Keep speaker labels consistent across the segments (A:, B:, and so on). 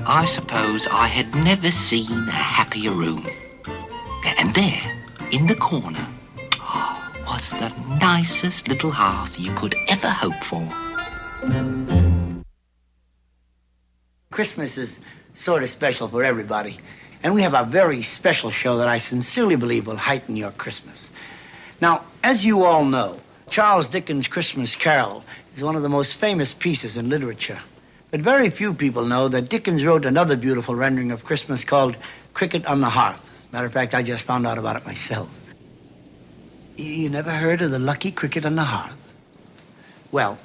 A: I suppose I had never seen a happier room. And there, in the corner, was the nicest little hearth you could ever hope for.
B: Christmas is sort of special for everybody. And we have a very special show that I sincerely believe will heighten your Christmas. Now, as you all know, Charles Dickens' Christmas Carol is one of the most famous pieces in literature. But very few people know that Dickens wrote another beautiful rendering of Christmas called Cricket on the Hearth. Matter of fact, I just found out about it myself. You never heard of the lucky cricket on the hearth? Well,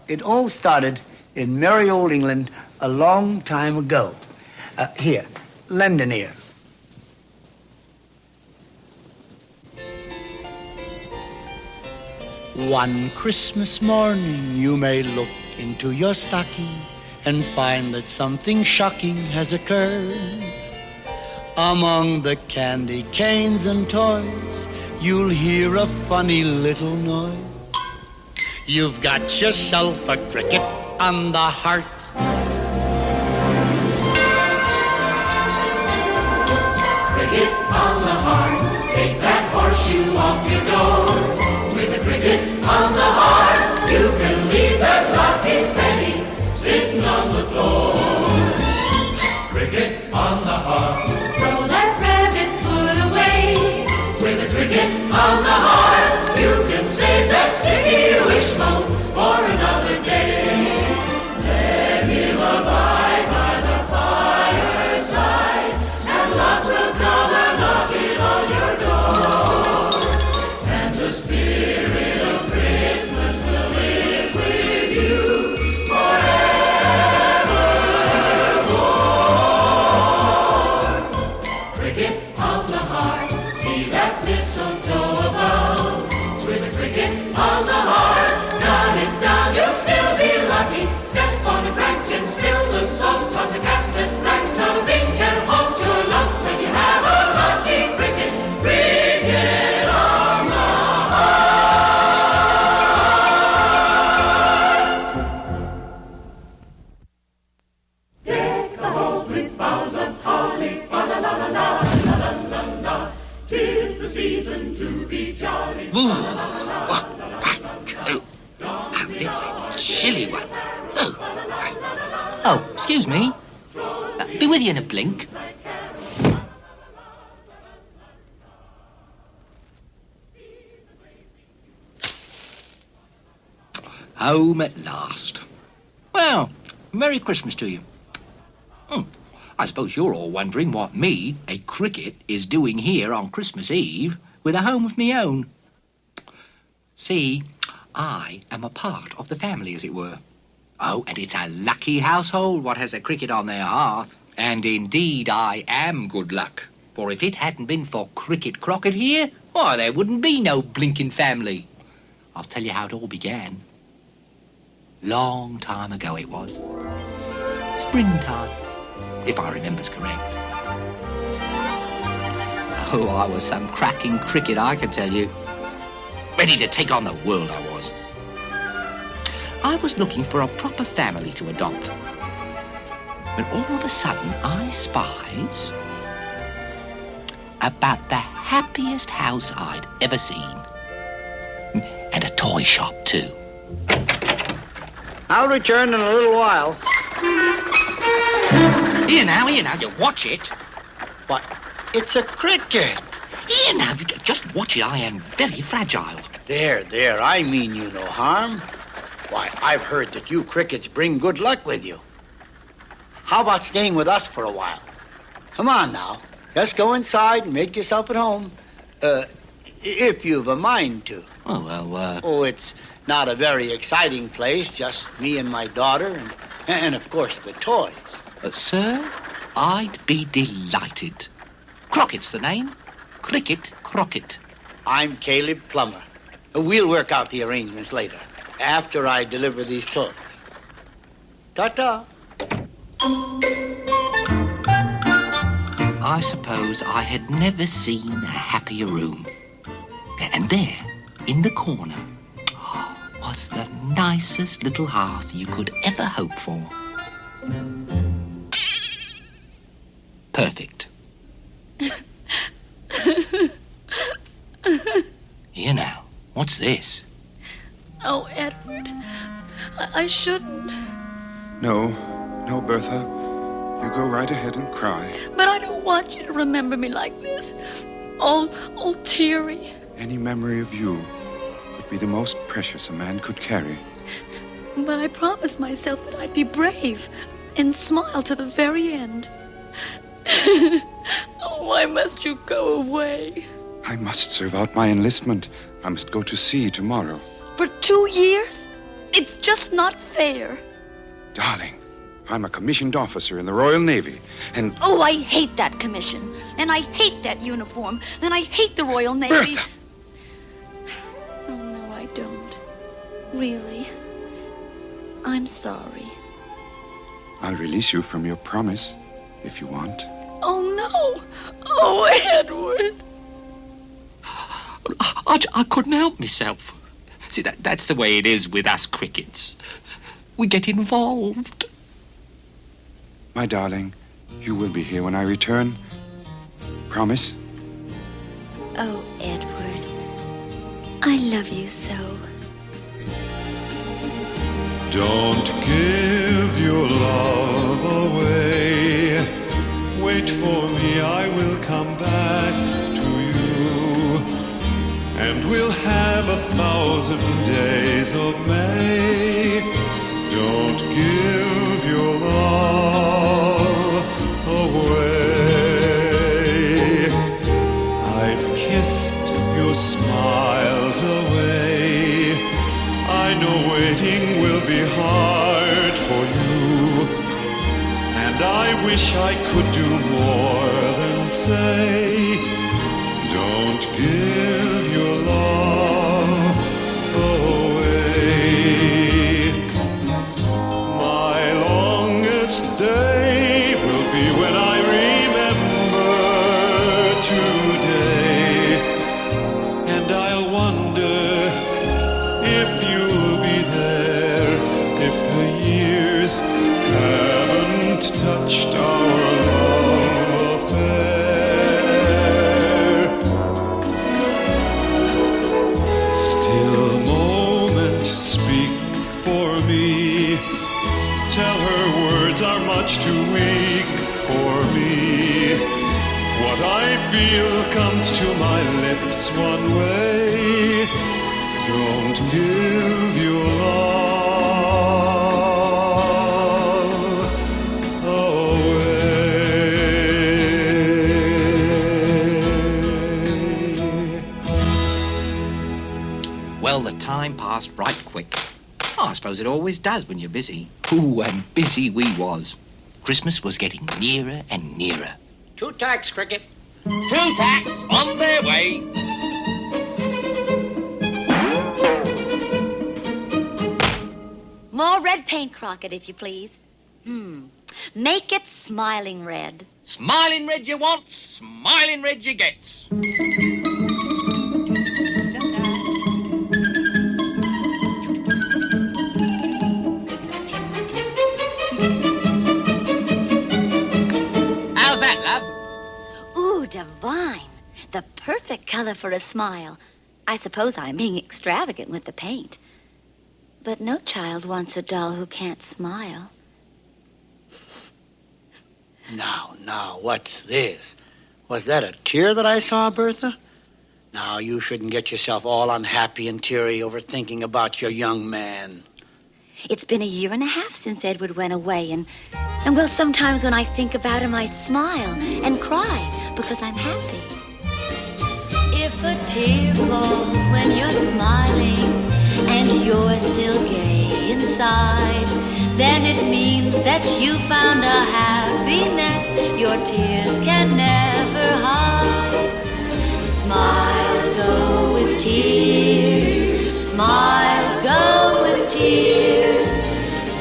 B: it all started in merry old England a long time ago. Here, lend an ear. One Christmas morning, you may look into your stocking and find that something shocking has occurred. Among the candy canes and toys, you'll hear a funny little noise. You've got yourself a cricket on the hearth.
C: Cricket on the hearth, take that horseshoe off your door. With a cricket on the hearth, you can leave that lucky penny sitting on the floor. Cricket on the hearth, throw that rabbit's foot away. With a cricket on the hearth, you can save that sticky wishbone for another day. Let him abide by the fireside, and luck will come a knocking on your door. And the spirit of Christmas will live with you forevermore. Cricket on the hearth, see that mistletoe above. With a cricket on the hearth, cut it down, you'll still be lucky. Step on a crack and spill the salt. Toss a cat that's black, not a thing can halt your love. When you have a lucky cricket, cricket on the hearth. Deck the halls with boughs of holly, fa la la la la la la la la. 'Tis the season to be jolly.
A: Ooh, oh, it's a chilly one. Oh, excuse me. Be with you in a blink. Home at last. Well, Merry Christmas to you. I suppose you're all wondering what me, a cricket, is doing here on Christmas Eve with a home of me own. See, I am a part of the family, as it were. Oh, and it's a lucky household what has a cricket on their hearth. And indeed, I am good luck. For if it hadn't been for Cricket Crockett here, why, there wouldn't be no blinking family. I'll tell you how it all began. Long time ago it was. Springtime, if I remembers correct. Oh, I was some cracking cricket, I can tell you. Ready to take on the world, I was. I was looking for a proper family to adopt. When all of a sudden I spies about the happiest house I'd ever seen. And a toy shop, too.
B: I'll return in a little while.
A: Here now, you watch it.
B: What? It's a cricket.
A: Here now, just watch it. I am very fragile.
B: There, I mean you no harm. Why, I've heard that you crickets bring good luck with you. How about staying with us for a while? Come on now. Just go inside and make yourself at home. If you've a mind to.
A: Oh, well,
B: Oh, it's not a very exciting place, just me and my daughter and of course, the toys.
A: Sir, I'd be delighted. Crockett's the name. Cricket Crockett.
B: I'm Caleb Plummer. We'll work out the arrangements later, after I deliver these toys. Ta-ta.
A: I suppose I had never seen a happier room. And there, in the corner, was just the nicest little hearth you could ever hope for. Perfect. Here now, what's this?
D: Oh, Edward, I shouldn't.
E: No, Bertha. You go right ahead and cry.
D: But I don't want you to remember me like this. All teary.
E: Any memory of you would be the most precious a man could carry.
D: But I promised myself that I'd be brave and smile to the very end. Oh, why must you go away?
E: I must serve out my enlistment. I must go to sea tomorrow.
D: For 2 years? It's just not fair.
E: Darling, I'm a commissioned officer in the Royal Navy, and...
D: Oh, I hate that commission. And I hate that uniform. And I hate the Royal Navy.
E: Bertha!
D: Oh, no, I don't. Really. I'm sorry.
E: I'll release you from your promise, if you want.
D: Oh, no. Oh, Edward.
A: I couldn't help myself. See, that's the way it is with us crickets. We get involved.
E: My darling, you will be here when I return. Promise?
D: Oh, Edward. I love you so.
F: Don't give your love away. Wait for me, I will come back to you. And we'll have 1,000 days of May. Don't give your love away. I've kissed your smiles away. I know waiting will be hard for you. And I wish I could do more than say, don't give your love away. My longest day will be when I remember today. And I'll wonder if you'll be there, if the years haven't touched our love affair. Still moment, speak for me. Tell her words are much too weak for me. What I feel comes to my lips one way. Don't give your love away.
A: Well, the time passed right quick. Oh, I suppose it always does when you're busy. Ooh, and busy we was. Christmas was getting nearer and nearer.
B: 2 tacks, Cricket.
A: 2 tacks on their way.
G: More red paint, Crockett, if you please. Make it smiling red.
A: Smiling red you want, smiling red you gets. How's that, love?
G: Ooh, divine. The perfect color for a smile. I suppose I'm being extravagant with the paint. But no child wants a doll who can't smile.
B: Now, what's this? Was that a tear that I saw, Bertha? Now, you shouldn't get yourself all unhappy and teary over thinking about your young man.
G: It's been 1.5 years since Edward went away, and well, sometimes when I think about him, I smile and cry because I'm happy.
H: If a tear falls when you're smiling and you're still gay inside, then it means that you found a happiness your tears can never hide. Smiles go with tears, smiles go with tears.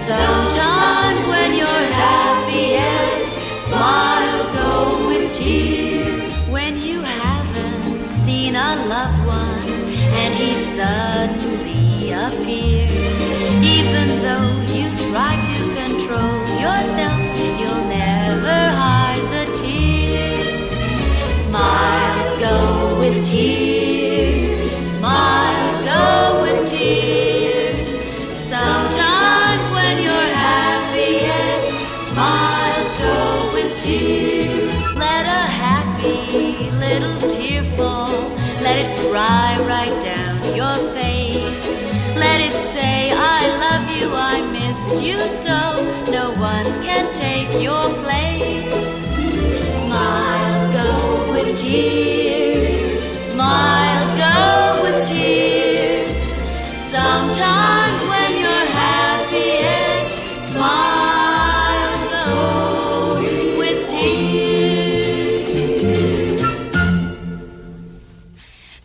H: Sometimes when you're happiest, smiles go with tears. When you haven't seen a loved one and he suddenly appears, can take your place. Smiles go with tears. Smiles go with tears. Sometimes when you're happiest, smiles go with tears.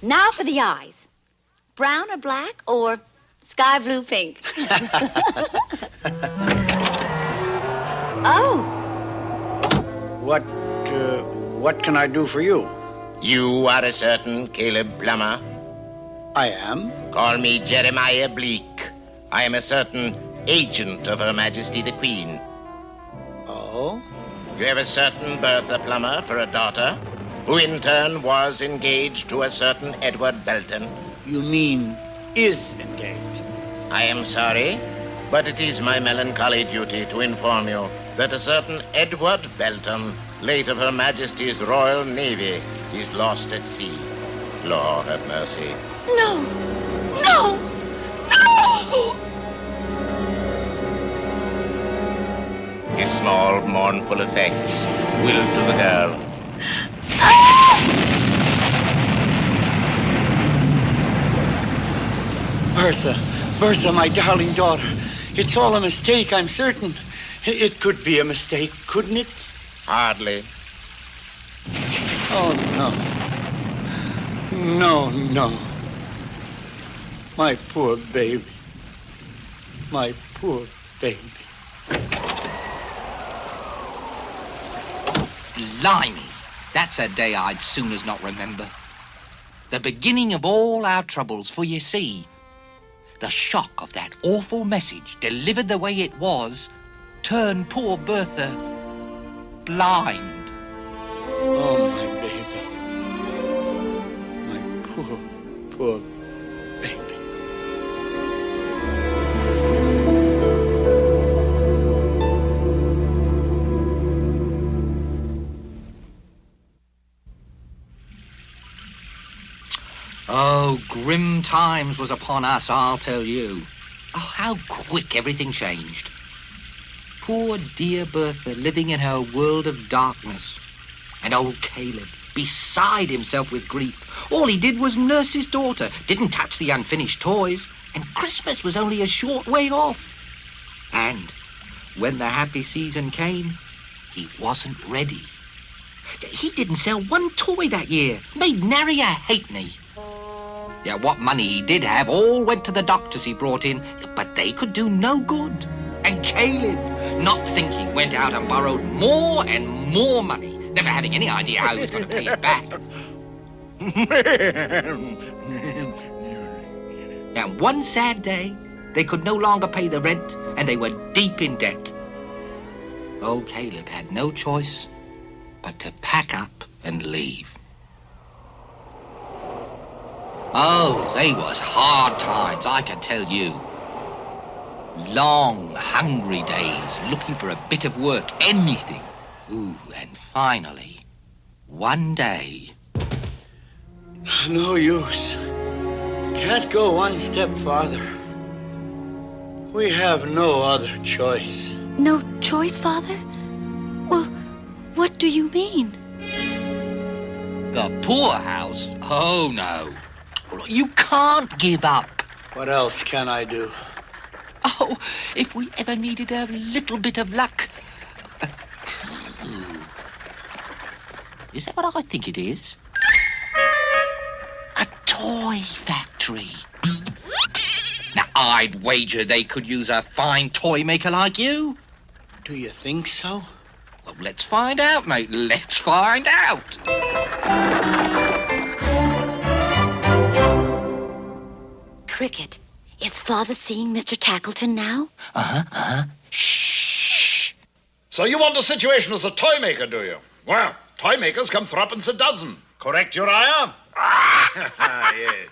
G: Now for the eyes. Brown or black or sky blue pink? Oh.
B: What can I do for you?
I: You are a certain Caleb Plummer.
B: I am.
I: Call me Jeremiah Bleak. I am a certain agent of Her Majesty the Queen.
B: Oh?
I: You have a certain Bertha Plummer for a daughter, who in turn was engaged to a certain Edward Belton.
B: You mean is engaged?
I: I am sorry, but it is my melancholy duty to inform you that a certain Edward Belton, late of Her Majesty's Royal Navy, is lost at sea. Lord have mercy.
D: No! No! No!
I: His small, mournful effects will to the girl.
B: Bertha, my darling daughter. It's all a mistake, I'm certain. It could be a mistake, couldn't it?
I: Hardly.
B: Oh, no. No, no. My poor baby. My poor baby.
A: Blimey, that's a day I'd soon as not remember. The beginning of all our troubles, for you see, the shock of that awful message, delivered the way it was, turned poor Bertha blind.
B: Oh, my baby. My poor, poor baby.
A: Oh, grim times was upon us, I'll tell you. Oh, how quick everything changed. Poor dear Bertha living in her world of darkness. And old Caleb, beside himself with grief. All he did was nurse his daughter, didn't touch the unfinished toys, and Christmas was only a short way off. And when the happy season came, he wasn't ready. He didn't sell one toy that year, made nary a halfpenny. Yeah, what money he did have all went to the doctors he brought in, but they could do no good. And Caleb, not thinking, went out and borrowed more and more money, never having any idea how he was going to pay it back. Now, one sad day, they could no longer pay the rent, and they were deep in debt. Old Caleb had no choice but to pack up and leave. Oh, they was hard times, I can tell you. Long, hungry days, looking for a bit of work, anything. Ooh, and finally, one day...
B: No use. Can't go one step farther. We have no other choice.
D: No choice, Father? Well, what do you mean?
A: The poorhouse? Oh, no. You can't give up.
B: What else can I do?
A: Oh, if we ever needed a little bit of luck. Is that what I think it is? A toy factory. Now, I'd wager they could use a fine toy maker like you.
B: Do you think so?
A: Well, let's find out, mate. Let's find out.
G: Cricket, is Father seeing Mr. Tackleton now?
A: Shh.
J: So you want a situation as a toy maker, do you? Well, toy makers come threepence a dozen. Correct, Uriah? Yes.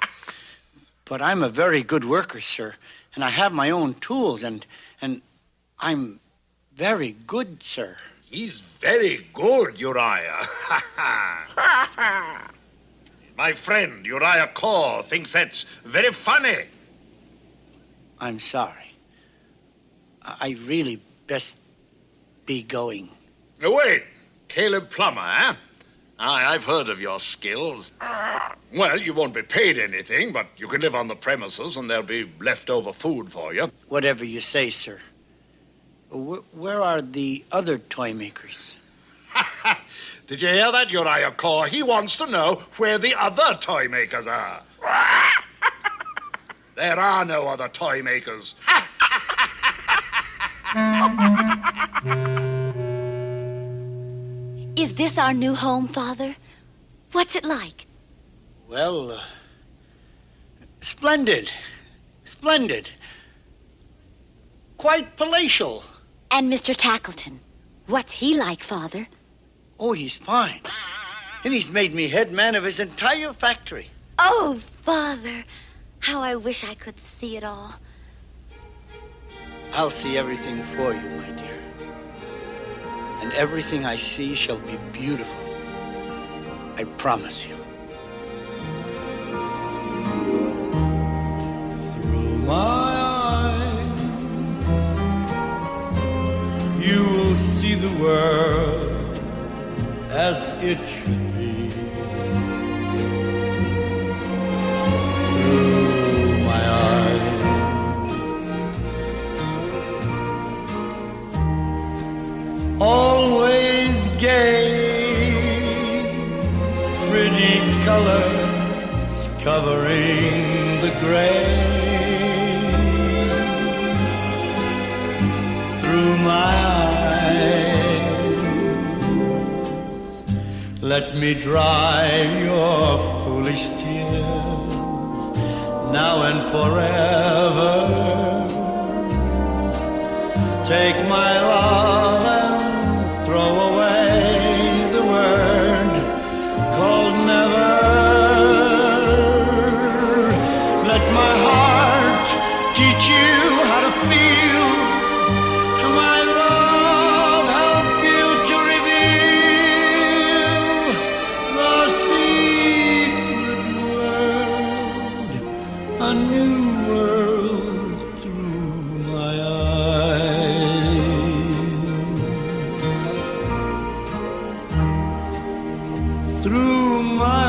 B: But I'm a very good worker, sir, and I have my own tools, and I'm very good, sir.
J: He's very good, Uriah. My friend, Uriah Corr, thinks that's very funny.
B: I'm sorry. I really best be going.
J: Wait, Caleb Plummer, eh? Aye, I've heard of your skills. Well, you won't be paid anything, but you can live on the premises and there'll be leftover food for you.
B: Whatever you say, sir. Where are the other toy makers?
J: Did you hear that, Uriah Corr? He wants to know where the other toy makers are. There are no other toy makers.
G: Is this our new home, Father? What's it like?
B: Well, splendid. Splendid. Quite palatial.
G: And Mr. Tackleton, what's he like, Father?
B: Oh, he's fine. And he's made me head man of his entire factory.
G: Oh, Father, how I wish I could see it all.
B: I'll see everything for you, my dear. And everything I see shall be beautiful. I promise you.
F: Through my eyes, you will see the world as it should be. Through my eyes, always gay, pretty colors covering the gray. Through my eyes, let me dry your foolish tears now and forever. Take my love and throw away the word called never. Let my heart teach you how to feel. My love help you to reveal the secret world, a new world through my eyes. Through my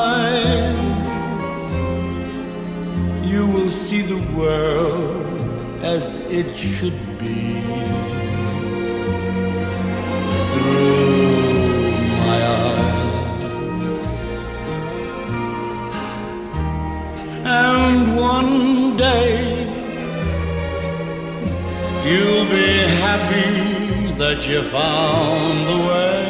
F: eyes, you will see the world as it should be. Through my eyes, and one day you'll be happy that you found the way.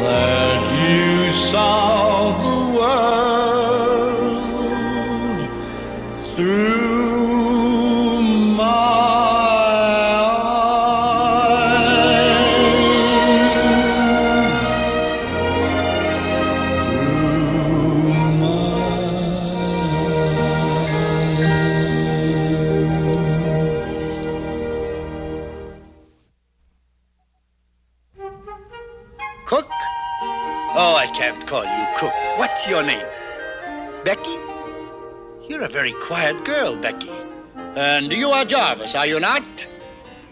F: That you saw the world through my eyes. Through my
B: Cook? Oh, I can't call you Cook. What's your name? Becky? You're a very quiet girl, Becky. And you are Jarvis, are you not?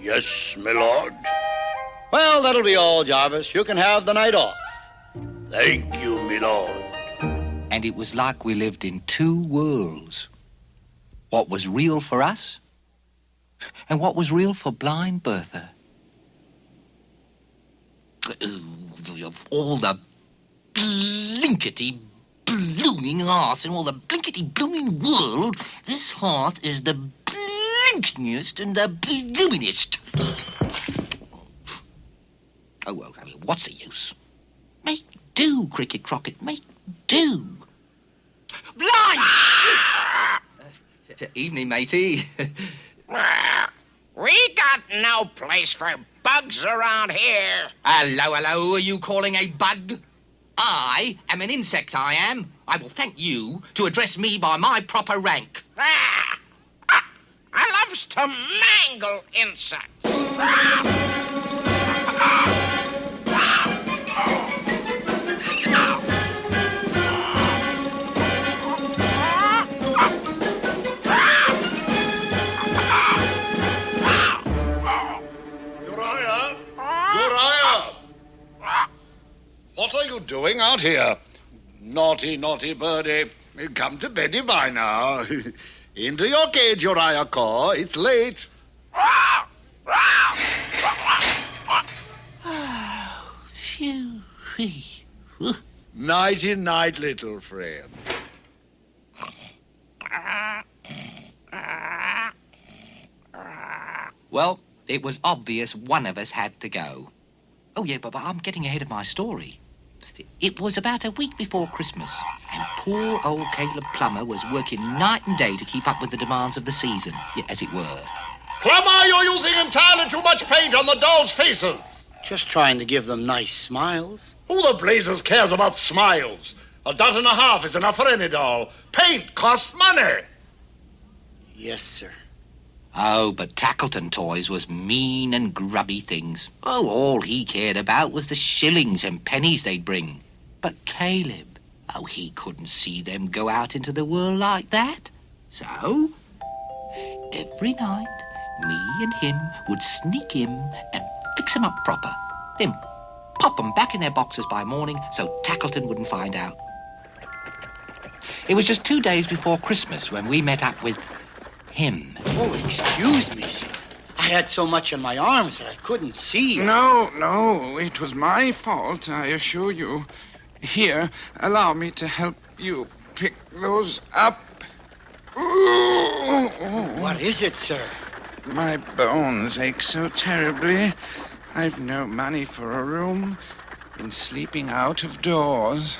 J: Yes, my lord.
B: Well, that'll be all, Jarvis. You can have the night off.
J: Thank you, my lord.
A: And it was like we lived in two worlds. What was real for us, and what was real for blind Bertha. Of all the blinkety blooming hearths in all the blinkety blooming world, this hearth is the blinkingest and the bloomingest. Oh, well, I mean, what's the use? Make do, Cricket Crocket, make do. Blind! Evening, matey.
I: We got no place for bugs around here.
A: Hello, are you calling a bug? I am an insect, I am. I will thank you to address me by my proper rank.
I: I loves to mangle insects.
J: doing out here? Naughty, naughty birdie. Come to beddy by now. Into your cage, Uriah Caw. It's late.
A: Phew.
J: Nighty night, little friend.
A: Well, it was obvious one of us had to go. Oh, yeah, but I'm getting ahead of my story. It was about a week before Christmas, and poor old Caleb Plummer was working night and day to keep up with the demands of the season, as it were.
J: Plummer, you're using entirely too much paint on the dolls' faces.
B: Just trying to give them nice smiles.
J: Who the blazes cares about smiles? $1.50 is enough for any doll. Paint costs money.
B: Yes, sir.
A: Oh, but Tackleton Toys was mean and grubby things. Oh, all he cared about was the shillings and pennies they'd bring. But Caleb, oh, he couldn't see them go out into the world like that. So, every night, me and him would sneak in and fix 'em up proper. Then pop 'em back in their boxes by morning so Tackleton wouldn't find out. It was just 2 days before Christmas when we met up with him.
B: Oh, excuse me, sir. I had so much in my arms that I couldn't see.
E: No, it was my fault, I assure you. Here, allow me to help you pick those up. Ooh.
B: What is it, sir?
E: My bones ache so terribly. I've no money for a room. Been sleeping out of doors.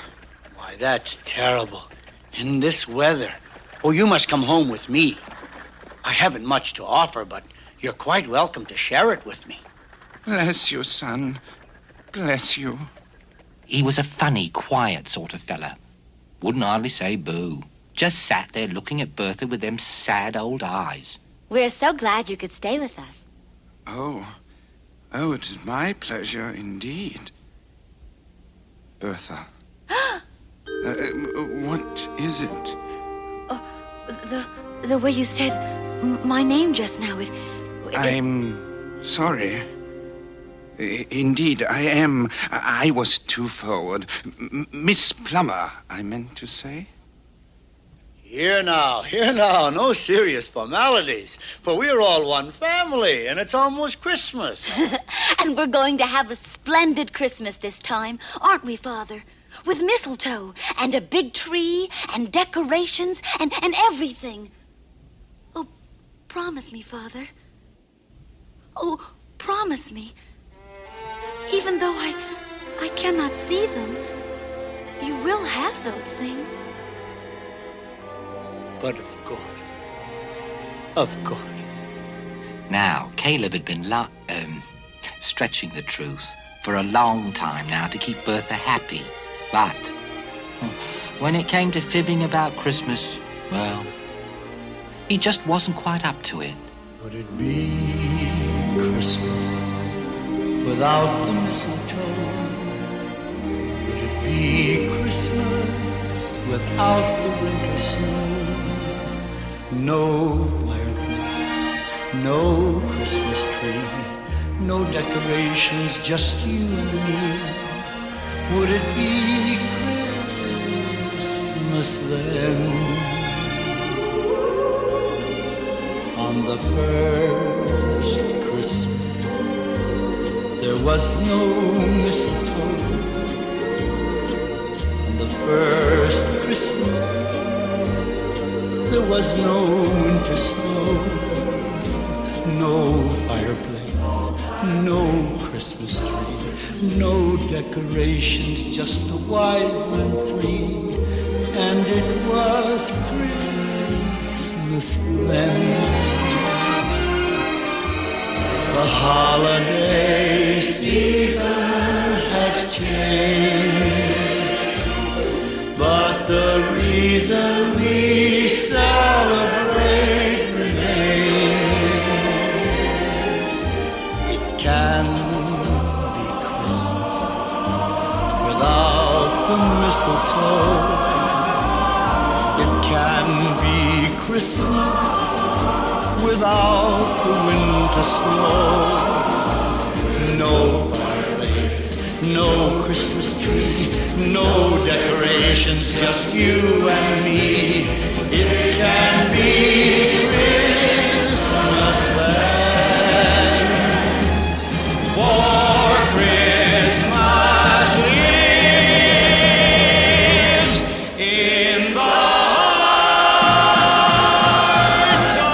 B: Why, that's terrible. In this weather. Oh, you must come home with me. I haven't much to offer, but you're quite welcome to share it with me.
E: Bless you, son. Bless you.
A: He was a funny, quiet sort of fella. Wouldn't hardly say boo. Just sat there looking at Bertha with them sad old eyes.
G: We're so glad you could stay with us.
E: Oh, it is my pleasure indeed. Bertha. What is it?
G: The way you said my name just now,
E: I'm sorry. Indeed, I am. I was too forward. Miss Plummer, I meant to say.
B: Here now. No serious formalities. For we're all one family, and it's almost Christmas.
G: And we're going to have a splendid Christmas this time, aren't we, Father? With mistletoe and a big tree and decorations and everything. Oh, promise me, Father. Oh, promise me. Even though I cannot see them, you will have those things.
B: But of course.
A: Now, Caleb had been stretching the truth for a long time now to keep Bertha happy. But when it came to fibbing about Christmas, well, he just wasn't quite up to it.
F: Would it be Christmas without the mistletoe? Would it be Christmas without the winter snow? No fireplace, no Christmas tree, no decorations, just you and me. Would it be Christmas then? On the first Christmas, there was no mistletoe. On the first Christmas, there was no winter snow, no fireplace, no Christmas tree, no decorations, just the wise men three, and it was Christmas then. The holiday season has changed, but the reason we celebrate remains. It can be Christmas without the mistletoe. It can be Christmas without the winter snow. No fireplace, no Christmas tree, no decorations, just you and me. It can be Christmas then, for Christmas lives in the hearts of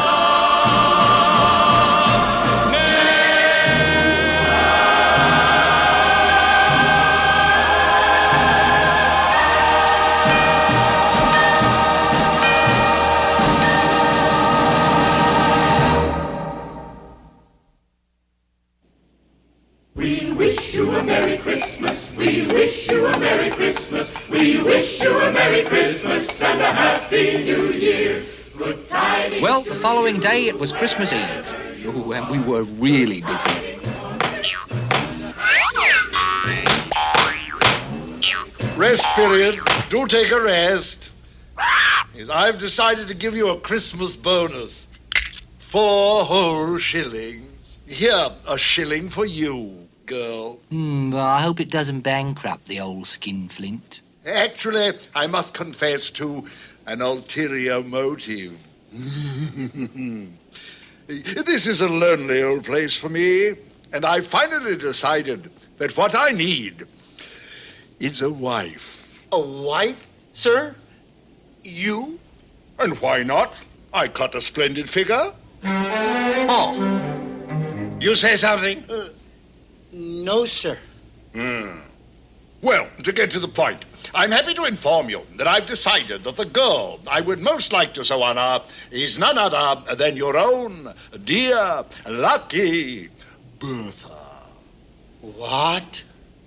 C: We wish you a Merry Christmas. We wish you a Merry Christmas. We wish you a Merry Christmas and a Happy New Year. Good tidings.
A: Well, the following day it was Christmas Eve. Oh, and we were really busy.
J: Rest period. Do take a rest. I've decided to give you a Christmas bonus. 4 whole shillings. Here, a shilling for you, girl.
A: Well, I hope it doesn't bankrupt the old skinflint.
J: Actually, I must confess to an ulterior motive. This is a lonely old place for me, and I finally decided that what I need is a wife.
B: A wife, sir? You?
J: And why not? I cut a splendid figure.
B: Oh.
J: You say something?
B: No, sir.
J: Well, to get to the point, I'm happy to inform you that I've decided that the girl I would most like to so honor is none other than your own dear, lucky Bertha.
B: What?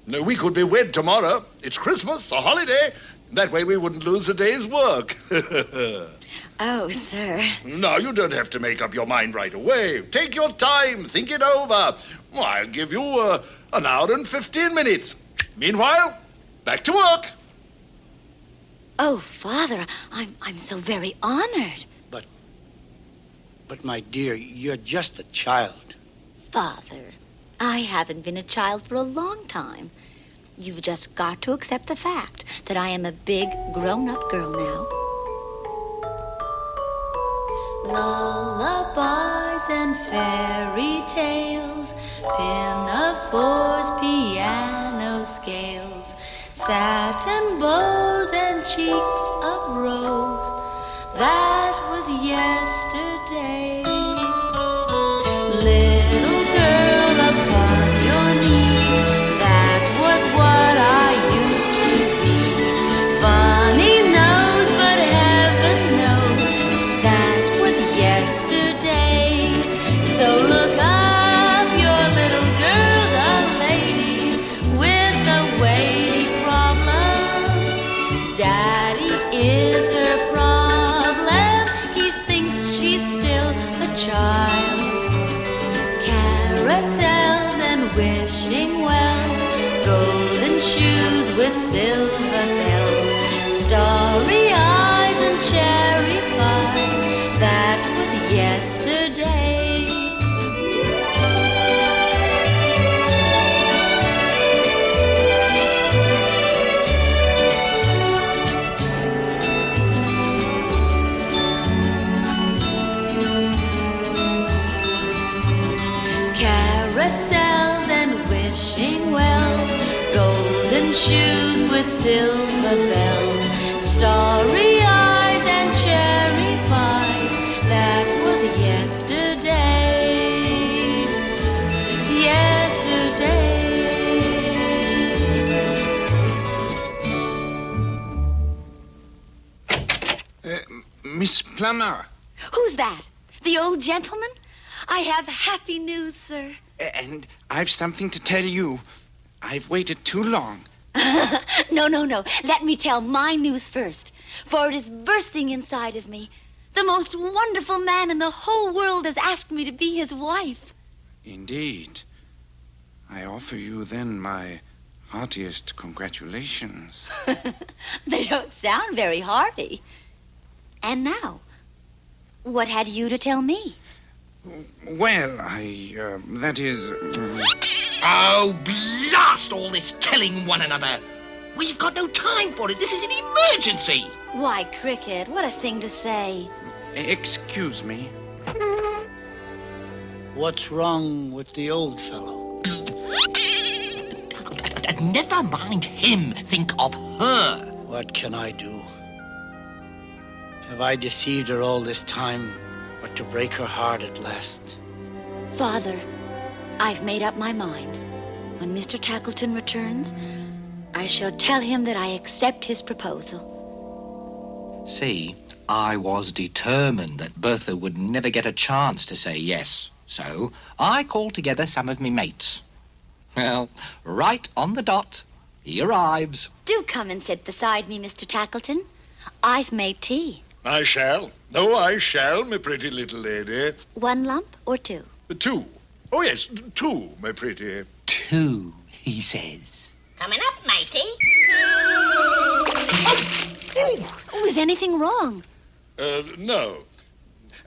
J: No, we could be wed tomorrow. It's Christmas, a holiday. That way we wouldn't lose a day's work.
G: Oh, sir.
J: No, you don't have to make up your mind right away. Take your time, think it over. Well, I'll give you an hour and 15 minutes. Meanwhile, back to work.
G: Oh, Father, I'm so very honored.
B: But my dear, you're just a child.
G: Father, I haven't been a child for a long time. You've just got to accept the fact that I am a big, grown-up girl now.
H: Lullabies and fairy tales, pinafores, piano scales, satin bows and cheeks of rose. That was yesterday. Little girl upon your knee, that was what I used to be. Funny nose, but heaven knows that was yesterday. So look up, your little girl's a lady with a weighty problem. Daddy is her problem. He thinks she's still a child. Carousels and wishing wells, golden shoes with silver bells, starry eyes and cherry pies. That was yesterday. Carousels and wishing wells, golden shoes with silver bells, starry eyes and cherry pies. That was yesterday. Yesterday.
E: Miss Plummer.
G: Who's that? The old gentleman? I have happy news, sir.
E: And I've something to tell you. I've waited too long.
G: No. Let me tell my news first, for it is bursting inside of me. The most wonderful man in the whole world has asked me to be his wife.
E: Indeed. I offer you then my heartiest congratulations.
G: They don't sound very hearty. And now, what had you to tell me?
E: Well, that is...
A: Oh, blast all this telling one another. We've got no time for it. This is an emergency.
G: Why, Cricket, what a thing to say.
E: Excuse me.
B: What's wrong with the old fellow?
A: Never mind him. Think of her.
B: What can I do? Have I deceived her all this time, but to break her heart at last?
G: Father, I've made up my mind. When Mr. Tackleton returns, I shall tell him that I accept his proposal.
A: See, I was determined that Bertha would never get a chance to say yes. So I called together some of me mates. Well, right on the dot, he arrives.
G: Do come and sit beside me, Mr. Tackleton. I've made tea.
J: I shall. Oh, I shall, my pretty little lady.
G: 1 lump or 2?
J: 2. Oh, yes, 2, my pretty.
A: 2, he says.
G: Coming up, matey. Oh, is anything wrong?
J: No.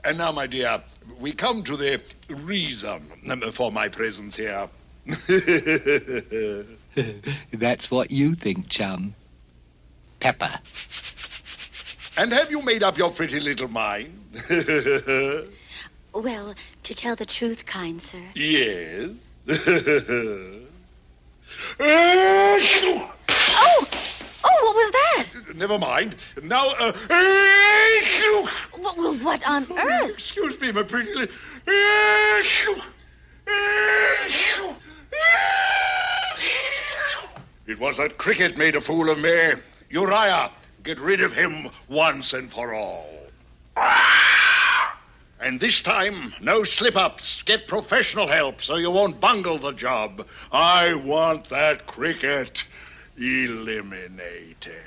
J: And now, my dear, we come to the reason for my presence here.
A: That's what you think, chum. Pepper.
J: And have you made up your pretty little mind?
G: Well, to tell the truth, kind sir.
J: Yes.
G: Oh! Oh, what was that?
J: Never mind. Now,
G: Well, what on earth?
J: Excuse me, my pretty little... It was that Cricket made a fool of me. Uriah, get rid of him once and for all. And this time, no slip-ups. Get professional help so you won't bungle the job. I want that Cricket eliminated.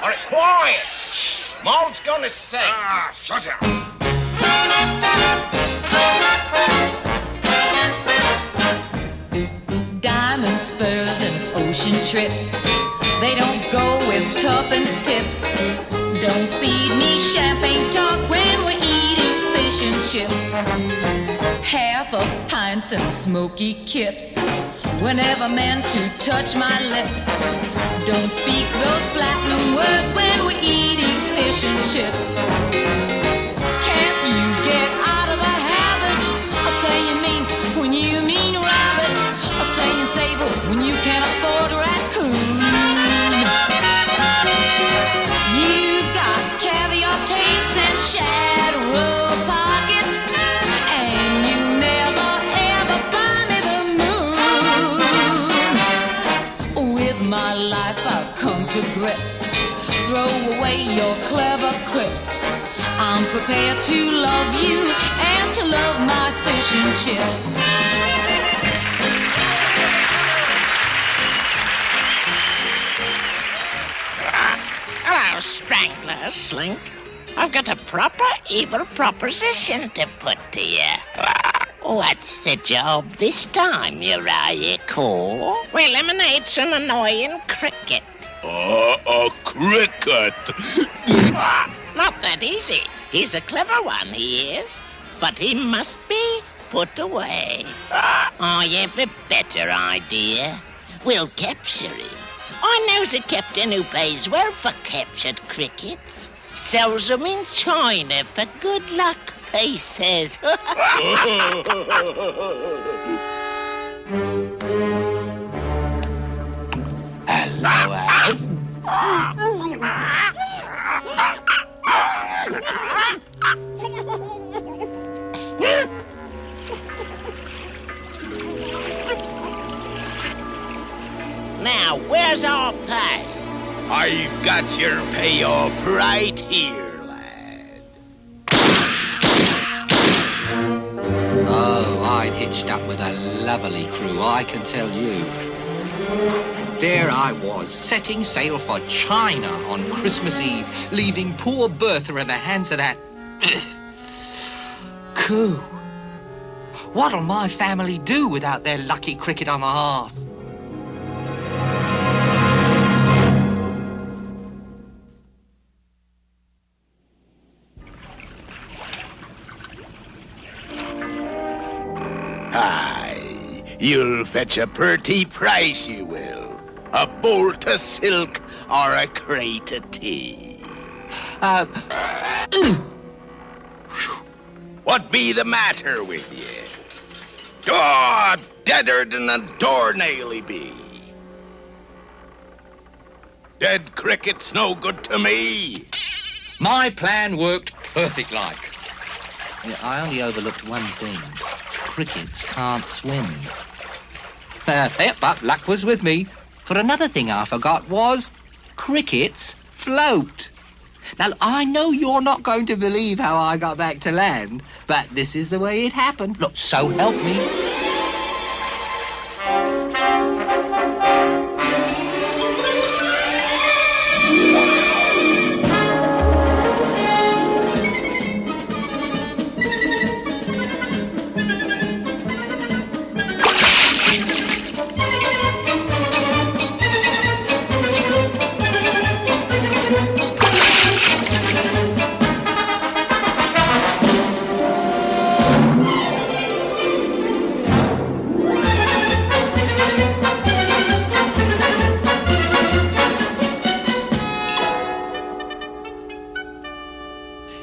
I: All right, quiet. Shh. Mom's gonna sing.
E: Shut up.
H: Diamonds, furs, and ocean trips. They don't go with tuppence tips. Don't feed me champagne talk when we're eating fish and chips. Half a pint and smoky kips were never meant to touch my lips. Don't speak those platinum words when we're eating fish and chips. Can't you get out of the habit of saying mink when you mean rabbit, or saying sable when you can't afford raccoon? You've got caviar tastes and shad row pockets, and you never ever buy me the moon. With my life I've come to grips. Throw away your clever quips. I'm prepared to love you and to love my fish and chips.
I: Hello, Strangler, Slink. I've got a proper evil proposition to put to you. What's the job this time, Uriah Core? We eliminate an annoying Cricket.
J: A Cricket?
I: Not that easy. He's a clever one, he is. But he must be put away. I have a better idea. We'll capture him. I knows a captain who pays well for captured crickets. Sells them in China for good luck, he says. Now, where's our pay?
E: I've got your payoff right here, lad.
A: Oh, I'd hitched up with a lovely crew, I can tell you. There I was, setting sail for China on Christmas Eve, leaving poor Bertha in the hands of that... coup. What'll my family do without their lucky Cricket on the hearth?
I: Aye, you'll fetch a purty price, you will. A bolt of silk or a crate of tea. What be the matter with ye? Oh, deader than a doornail he be. Dead cricket's no good to me.
A: My plan worked perfect like. I only overlooked one thing. Crickets can't swim. But luck was with me. For another thing I forgot was crickets float. Now, I know you're not going to believe how I got back to land, but this is the way it happened. Look, so help me.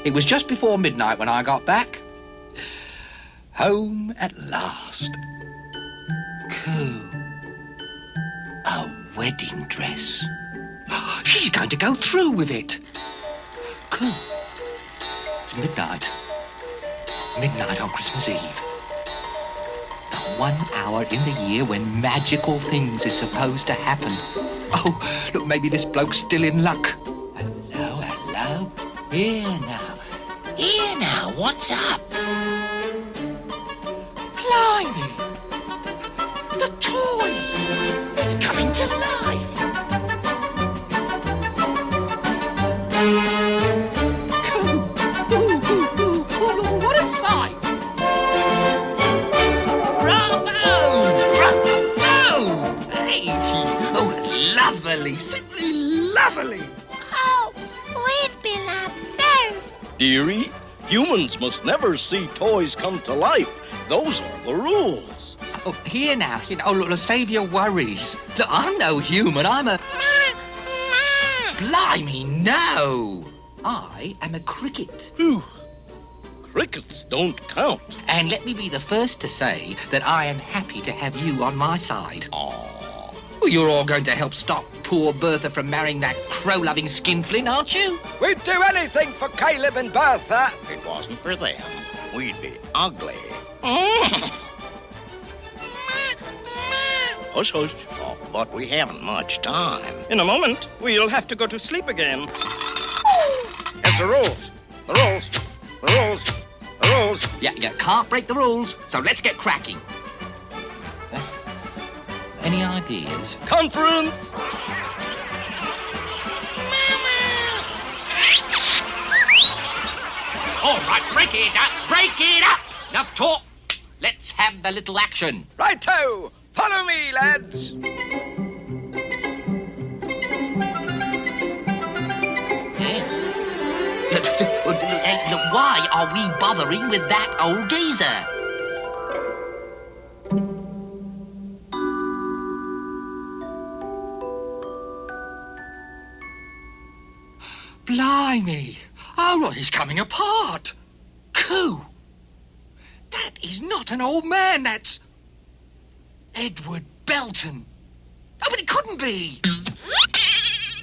A: It was just before midnight when I got back. Home at last. Coo. A wedding dress. She's going to go through with it. Coo. It's midnight. Midnight on Christmas Eve. The 1 hour in the year when magical things is supposed to happen. Oh, look, maybe this bloke's still in luck. Hello, hello. Here now, what's up? Blimey! The toys! It's coming to life! Ooh, what a sight! Bravo! Hey! Oh, lovely! Simply lovely!
K: Oh, we've been observed.
L: Dearie, humans must never see toys come to life. Those are the rules.
A: Oh, here now. Oh, look, save your worries. Look, I'm no human. I'm a... Blimey, no! I am a cricket.
L: Whew. Crickets don't count.
A: And let me be the first to say that I am happy to have you on my side.
L: Aww.
A: Well, you're all going to help stop poor Bertha from marrying that crow-loving skinflint, aren't you?
M: We'd do anything for Caleb and Bertha.
I: If it wasn't for them, we'd be ugly.
L: Hush, hush.
I: Oh, but we haven't much time.
M: In a moment, we'll have to go to sleep again. It's the rules. The rules. The rules. The rules.
A: Yeah, you can't break the rules, so let's get cracking. Any ideas?
L: Conference!
A: All right, break it up, break it up! Enough talk. Let's have the little action.
M: Righto! Follow me, lads.
A: Look, why are we bothering with that old geezer? Blimey! Oh, well, he's coming apart. Coo! That is not an old man, that's... Edward Belton. Oh, but it couldn't be.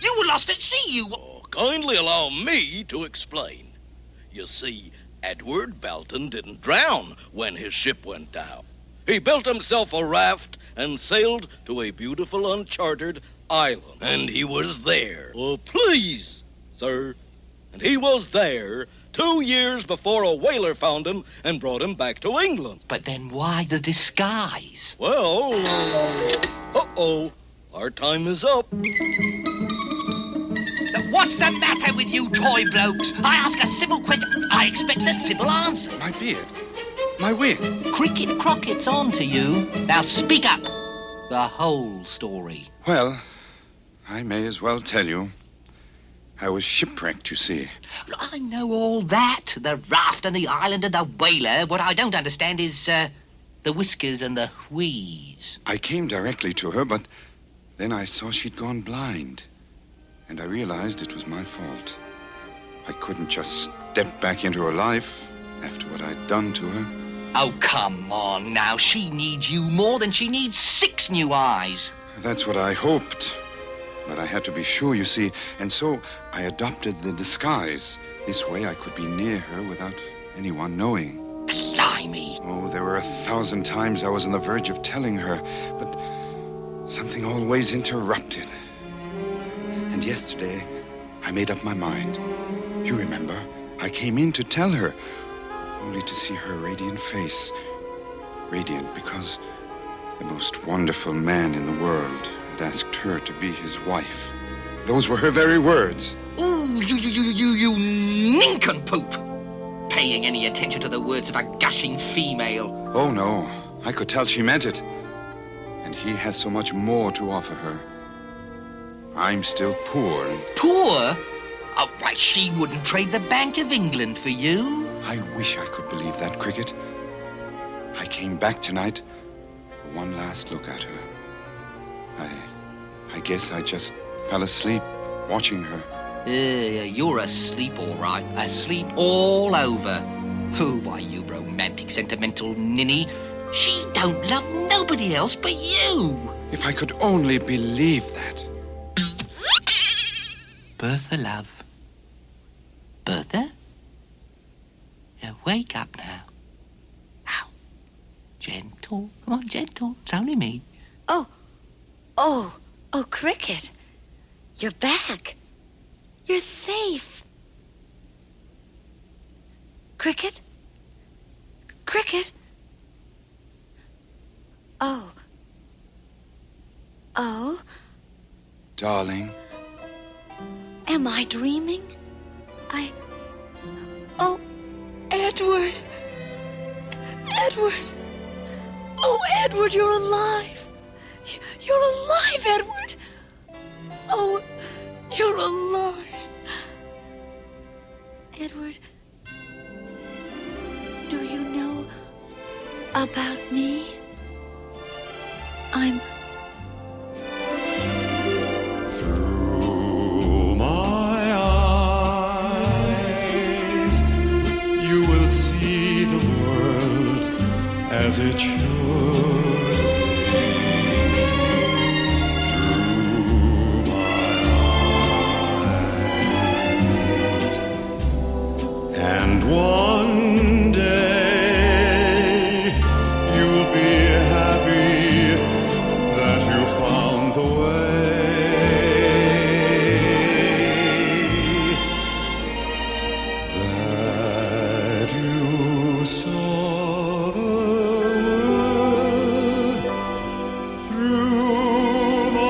A: You were lost at sea, you...
L: Oh, kindly allow me to explain. You see, Edward Belton didn't drown when his ship went down. He built himself a raft and sailed to a beautiful uncharted island. And he was there. Oh, please, sir. And he was there 2 years before a whaler found him and brought him back to England.
A: But then why the disguise?
L: Well, uh-oh, our time is up.
A: What's the matter with you toy blokes? I ask a civil question, I expect a civil answer.
E: My beard. My wig.
A: Cricket Crockett's on to you. Now speak up. The whole story.
E: Well, I may as well tell you. I was shipwrecked, you see.
A: I know all that. The raft and the island and the whaler. What I don't understand is, The whiskers and the wheeze.
E: I came directly to her, but then I saw she'd gone blind. And I realized it was my fault. I couldn't just step back into her life after what I'd done to her.
A: Oh, come on now. She needs you more than she needs 6 new eyes.
E: That's what I hoped. But I had to be sure, you see, and so I adopted the disguise. This way I could be near her without anyone knowing.
A: Blimey.
E: Oh, there were 1,000 times I was on the verge of telling her, but something always interrupted. And yesterday, I made up my mind. You remember, I came in to tell her, only to see her radiant face. Radiant because the most wonderful man in the world had asked her to be his wife. Those were her very words.
A: Ooh, you nincompoop! Paying any attention to the words of a gushing female.
E: Oh, no. I could tell she meant it. And he has so much more to offer her. I'm still poor.
A: Poor? Oh, why, she wouldn't trade the Bank of England for you.
E: I wish I could believe that, Cricket. I came back tonight for one last look at her. I guess I just fell asleep watching her.
A: You're asleep, all right. Asleep all over. Oh, why, you romantic, sentimental ninny. She don't love nobody else but you.
E: If I could only believe that.
A: Bertha, love. Bertha? Now, wake up now. Now. Gentle. Come on, gentle. It's only me.
G: Oh, Cricket. You're back. You're safe. Cricket? Cricket? Oh.
E: Darling.
G: Am I dreaming? Oh, Edward. Edward. Oh, Edward, you're alive. You're alive, Edward. Oh, you're alive. Edward, do you know about me? I'm...
N: Through my eyes, you will see the world as it should. And one day you'll be happy that you found the way, that you saw the world through my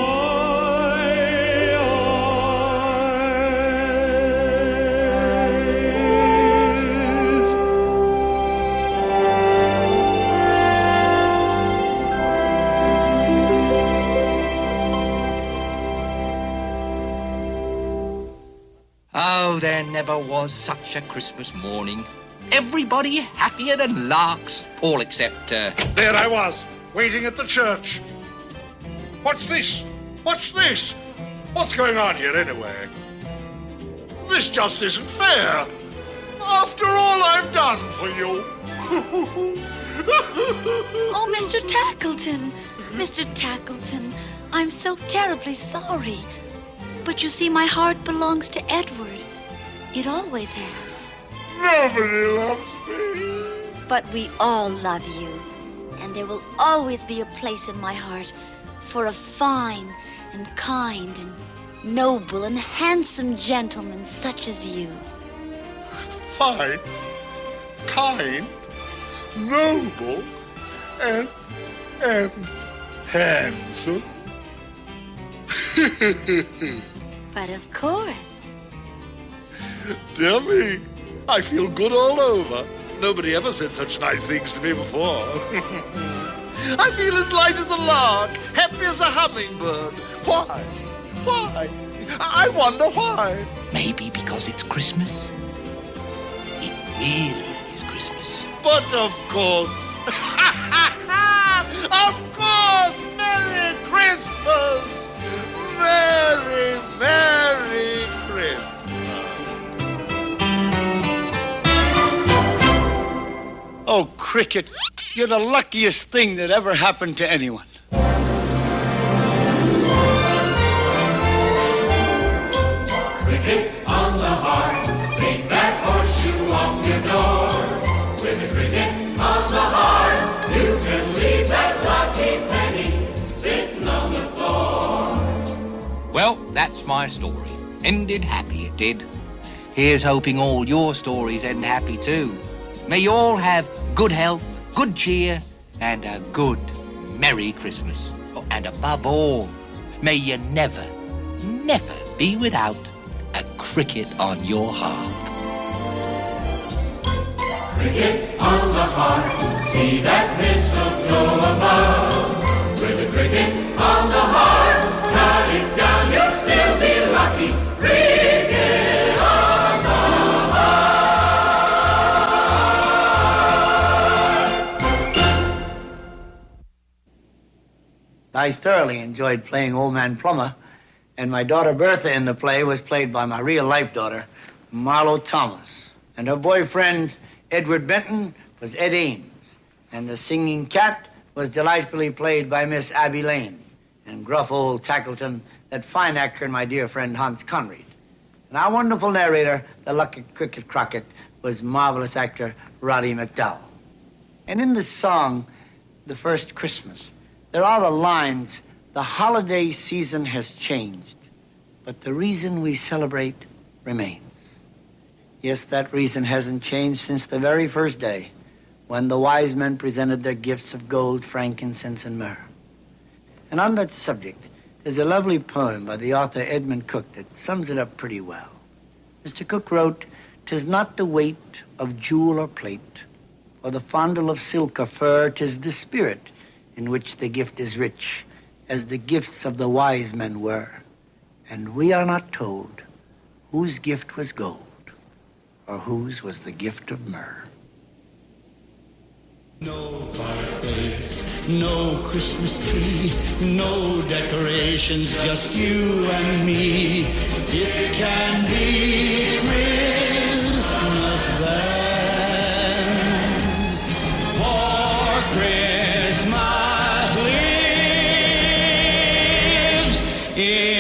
A: Oh, there never was such a Christmas morning. Everybody happier than larks. All except,
J: There I was, waiting at the church. What's this? What's this? What's going on here anyway? This just isn't fair. After all I've done for you.
G: Oh, Mr. Tackleton. Mr. Tackleton, I'm so terribly sorry. But you see, my heart belongs to Edward. It always has.
J: Nobody loves me.
G: But we all love you. And there will always be a place in my heart for a fine and kind and noble and handsome gentleman such as you.
J: Fine, kind, noble, and handsome.
G: But of course.
J: Dear me, I feel good all over. Nobody ever said such nice things to me before. I feel as light as a lark, happy as a hummingbird. Why? Why? I wonder why.
A: maybe because it's Christmas. It really is Christmas.
J: But of course, Of course! Merry Christmas! Merry, Merry Christmas!
F: Oh, Cricket, you're the luckiest thing that ever happened to anyone.
C: Cricket on the hearth, take that horseshoe off your door. With a cricket on the hearth, you can leave that lucky penny sitting on the floor.
A: Well, that's my story. Ended happy, it did. Here's hoping all your stories end happy too. May you all have good health, good cheer, and a good Merry Christmas. Oh, and above all, may you never, never be without a cricket on your hearth.
C: Cricket on the hearth, see that mistletoe above. With a cricket on the hearth, cut it down, you'll still be lucky. Cricket on the hearth.
B: I thoroughly enjoyed playing Old Man Plummer, and my daughter Bertha in the play was played by my real-life daughter, Marlo Thomas. And her boyfriend, Edward Benton, was Ed Ames. And the singing cat was delightfully played by Miss Abby Lane. And gruff old Tackleton, that fine actor, and my dear friend Hans Conried. And our wonderful narrator, the lucky Cricket Crockett, was marvelous actor Roddy McDowell. And in the song, The First Christmas, there are the lines, "The holiday season has changed, but the reason we celebrate remains." Yes, that reason hasn't changed since the very first day when the wise men presented their gifts of gold, frankincense, and myrrh. And on that subject, there's a lovely poem by the author Edmund Cook that sums it up pretty well. Mr. Cook wrote, "'Tis not the weight of jewel or plate, or the fondle of silk or fur, 'tis the spirit in which the gift is rich, as the gifts of the wise men were. And we are not told whose gift was gold, or whose was the gift of myrrh."
F: No fireplace, no Christmas tree, no decorations, just you and me. It can be Christmas then, for Christmas lives in